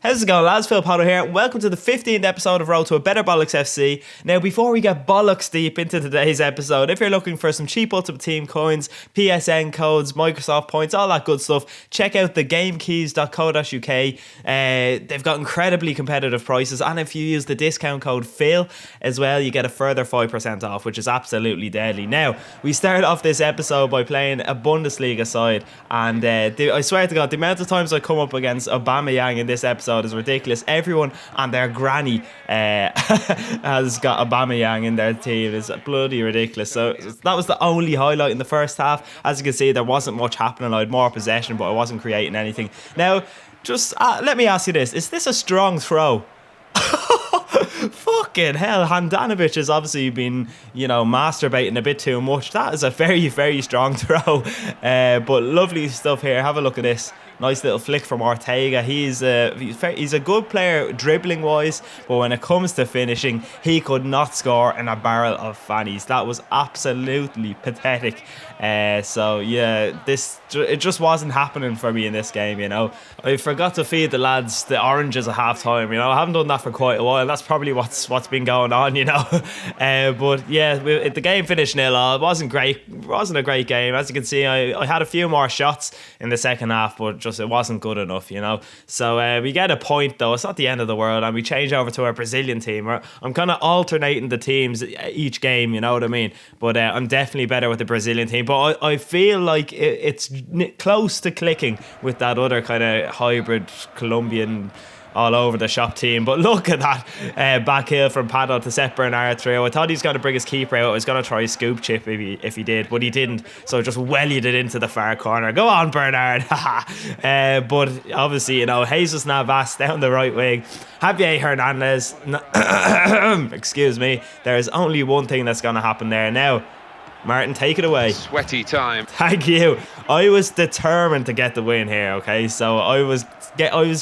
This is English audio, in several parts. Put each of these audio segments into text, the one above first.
How's it going, lads? Phil Potter here. Welcome to the 15th episode of Road to a Better Bollocks FC. Now, before we get bollocks deep into today's episode, if you're looking for some cheap Ultimate Team coins, PSN codes, Microsoft points, all that good stuff, check out thegamekeys.co.uk. They've got incredibly competitive prices, and if you use the discount code PHIL as well, you get a further 5% off, which is absolutely deadly. Now, we started off this episode by playing a Bundesliga side, and I swear to God, the amount of times I come up against Aubameyang in this episode is ridiculous. Everyone and their granny has got Aubameyang in their team. It's bloody ridiculous. So that was the only highlight in the first half. As you can see, there wasn't much happening. I had more possession, but I wasn't creating anything. Now, just let me ask you this. Is this a strong throw? Fucking hell, Handanovic has obviously been, masturbating a bit too much. That is a very, very strong throw. But lovely stuff here. Have a look at this. Nice little flick from Ortega. He's a good player dribbling wise, but when it comes to finishing, he could not score in a barrel of fannies. That was absolutely pathetic. It just wasn't happening for me in this game. I forgot to feed the lads the oranges at half time. I haven't done that for quite a while. That's probably what's been going on. But yeah, the game finished 0-0. It wasn't great. It wasn't a great game. As you can see, I had a few more shots in the second half, but just it wasn't good enough. So we get a point though. It's not the end of the world, and we change over to our Brazilian team. I'm kind of alternating the teams each game. You know what I mean? But I'm definitely better with the Brazilian team. But I feel like it's close to clicking with that other kind of hybrid Colombian all over the shop team. But look at that back heel from Pado to set Bernard through. I thought he was going to bring his keeper out. I was going to try a scoop chip if he did, but he didn't, so just wellied it into the far corner. Go on, Bernard. But obviously, Jesus Navas down the right wing, Javier Hernandez excuse me, there's only one thing that's going to happen there now. Martin, take it away. Sweaty time. Thank you. I was determined to get the win here, okay? So I was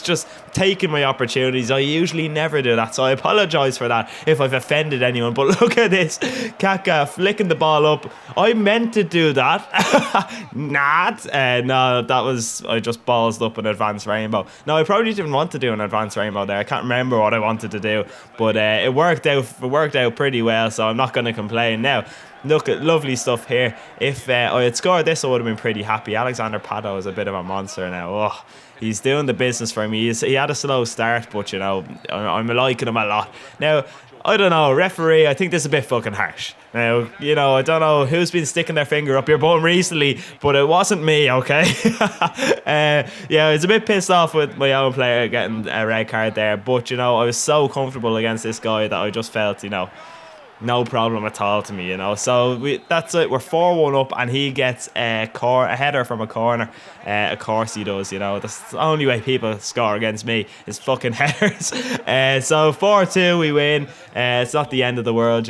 just taking my opportunities. I usually never do that, so I apologise for that if I've offended anyone. But look at this. Kaka flicking the ball up. I meant to do that. No, that was... I just ballsed up an advanced rainbow. No, I probably didn't want to do an advanced rainbow there. I can't remember what I wanted to do. But it worked out pretty well, so I'm not going to complain. Now, look at lovely stuff here. If I had scored this, I would have been pretty happy. Alexander Pado is a bit of a monster now. Oh, he's doing the business for me. He had a slow start, but I'm liking him a lot. Now, I don't know, referee, I think this is a bit fucking harsh. Now, I don't know who's been sticking their finger up your bum recently, but it wasn't me, okay? I was a bit pissed off with my own player getting a red card there, but I was so comfortable against this guy that I just felt, no problem at all to me, So that's it. We're 4-1 up, and he gets a header from a corner. Of course he does, That's the only way people score against me is fucking headers. So 4-2, we win. It's not the end of the world,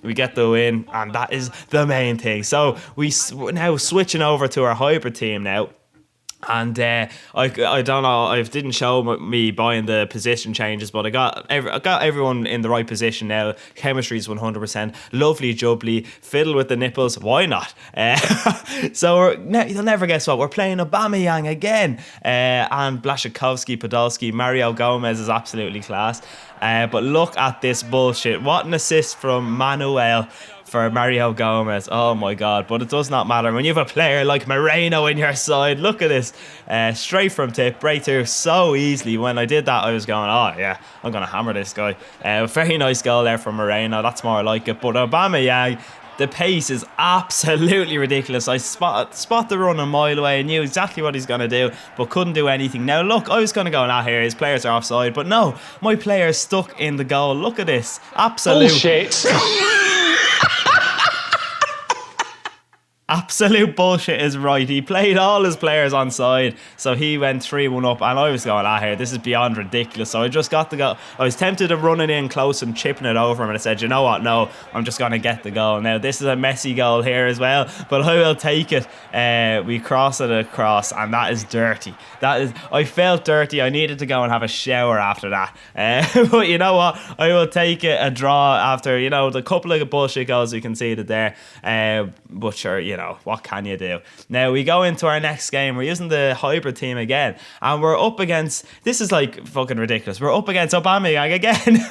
We get the win, and that is the main thing. So we're now switching over to our hybrid team now. And I don't know, I didn't show me buying the position changes, but I got everyone in the right position now. Chemistry's 100%. Lovely jubbly. Fiddle with the nipples. Why not? So you'll never guess what. We're playing Aubameyang again. And Blaszczykowski, Podolski, Mario Gomez is absolutely class. But look at this bullshit. What an assist from Manuel for Mario Gomez. Oh my God. But it does not matter when you have a player like Moreno in your side. Look at this. Straight from tip, right through so easily. When I did that, I was going, oh yeah, I'm going to hammer this guy. Very nice goal there from Moreno. That's more like it. But Aubameyang, the pace is absolutely ridiculous. I spot the run a mile away and knew exactly what he's going to do, but couldn't do anything. Now look, I was going to go, here, his players are offside, but no, my player is stuck in the goal. Look at this. Absolute bullshit. Absolute bullshit is right. He played all his players on side, so he went 3-1 up, and I was going, here, this is beyond ridiculous. So I just got the goal. I was tempted to run it in close and chipping it over him, and I said, you know what, no, I'm just going to get the goal. Now this is a messy goal here as well, but I will take it. We cross it across, and that is dirty. I felt dirty. I needed to go and have a shower after that. But you know what, I will take it, a draw after the couple of bullshit goals we conceded there. But sure, what can you do? Now we go into our next game. We're using the hybrid team again, and we're up against, this is like fucking ridiculous, we're up against Aubameyang again.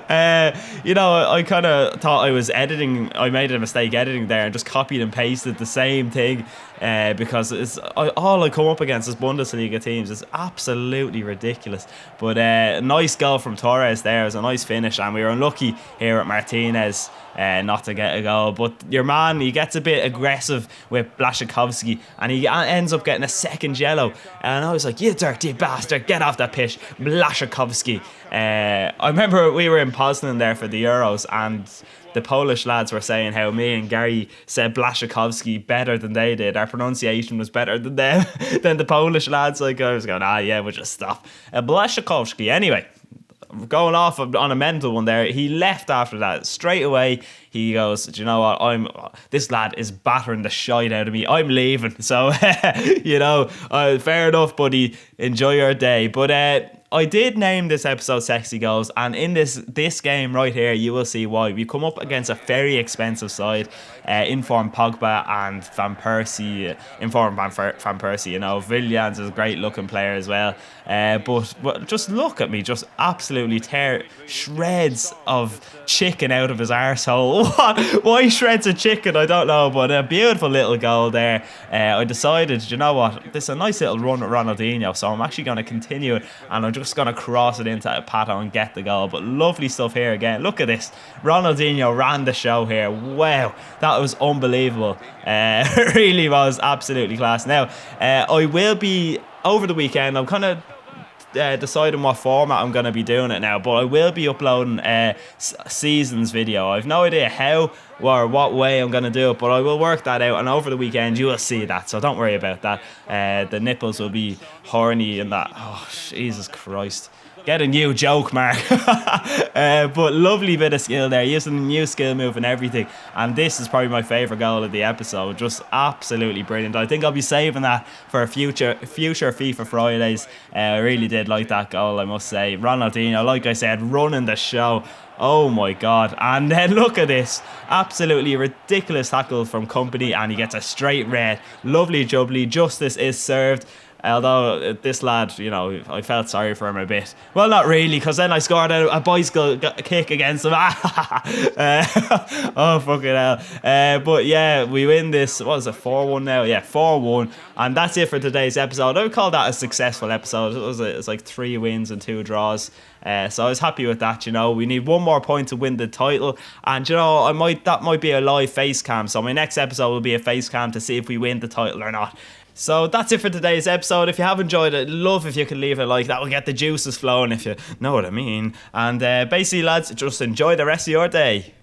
I kind of thought I was editing, I made a mistake editing there and just copied and pasted the same thing, because it's all I come up against is Bundesliga teams. It's absolutely ridiculous. But nice goal from Torres there. It was a nice finish, and we were unlucky here at Martinez not to get a goal. But your man, he gets a bit aggressive with Blaszczykowski, and he ends up getting a second yellow. And I was like, you dirty bastard, get off that pitch, Blaszczykowski. I remember we were in Poznan there for the Euros, and the Polish lads were saying how me and Gary said Blaszczykowski better than they did. Our pronunciation was better than them, than the Polish lads. Like, I was going, yeah, we'll just stop. Blaszczykowski. Anyway, going off on a mental one there, he left after that. Straight away, he goes, do you know what, this lad is battering the shite out of me, I'm leaving. So, fair enough, buddy, enjoy your day. But I did name this episode Sexy Goals, and in this game right here, you will see why. We come up against a very expensive side, informed Pogba and Van Persie, informed Van Persie, Williams is a great looking player as well, but just look at me, just absolutely tear shreds of chicken out of his arsehole. Why shreds of chicken, I don't know, but a beautiful little goal there. I decided, you know what, this is a nice little run at Ronaldinho, so I'm actually going to continue it, and I'm just going to cross it into Pato and get the goal. But lovely stuff here again. Look at this. Ronaldinho ran the show here. Wow, that was unbelievable. It really was absolutely class. Now, I will be, over the weekend, I'm kind of deciding what format I'm going to be doing it now, but I will be uploading a seasons video. I've no idea how or what way I'm going to do it, but I will work that out, and over the weekend you will see that, so don't worry about that. The nipples will be horny and that. Oh, Jesus Christ. Get a new joke, Mark. But lovely bit of skill there, using a new skill move and everything. And this is probably my favourite goal of the episode. Just absolutely brilliant. I think I'll be saving that for future FIFA Fridays. I really did like that goal, I must say. Ronaldinho, like I said, running the show. Oh my God. And then look at this. Absolutely ridiculous tackle from Company, and he gets a straight red. Lovely jubbly. Justice is served. Although this lad, I felt sorry for him a bit. Well, not really, because then I scored a bicycle kick against him. Oh, fucking hell. But yeah, we win this, what is it, 4-1 now? Yeah, 4-1. And that's it for today's episode. I would call that a successful episode. It's like 3 wins and 2 draws. So I was happy with that. We need 1 more point to win the title, and that might be a live face cam. So my next episode will be a face cam to see if we win the title or not. So that's it for today's episode. If you have enjoyed it, love if you can leave a like. That will get the juices flowing, if you know what I mean. And basically, lads, just enjoy the rest of your day.